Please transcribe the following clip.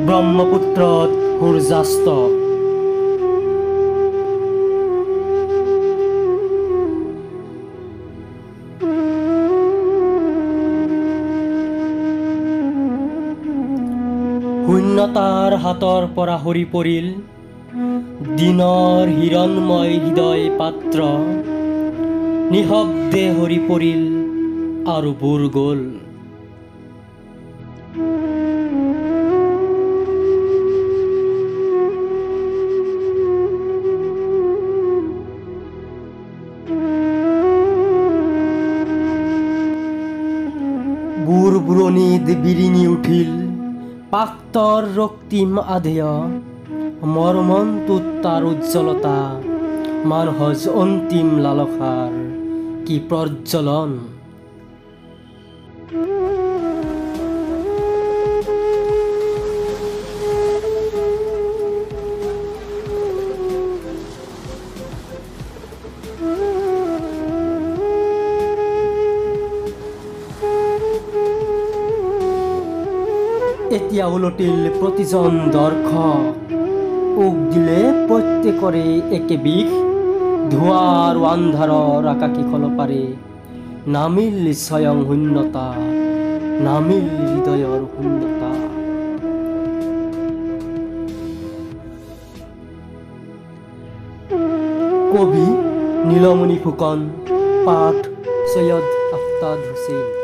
ব্ৰহ্মপুত্ৰত সূৰ্যাস্ত। শূন্যতাৰ হাতৰ পৰা সৰি পৰিল দিনৰ হিৰণময় হৃদয় পাত্ৰ, নিশব্দে সৰি পৰিল আৰু বুৰ গ'ল। বুৰ বুৰণিত বিৰিঙি উঠিল পাক্তৰ ৰক্তিম আধেয়, মৰ্মন্তুত তাৰ উজ্জ্বলতা, মানসজ অন্তিম লালসাৰ কি প্ৰজ্বলন। এতিয়া উলটিল প্ৰতিজন দৰ্শক, উক দিলে প্ৰত্যেকৰে একে বিষ, ধোঁৱা আৰু আন্ধাৰৰ আকাশী কলপাৰে নামিল স্বয়ং শূন্যতা, নামিল হৃদয়ৰ শূন্যতা। কবি নীলমণি ফুকন, পাঠ সৈয়দ আফতাব হুছেইন।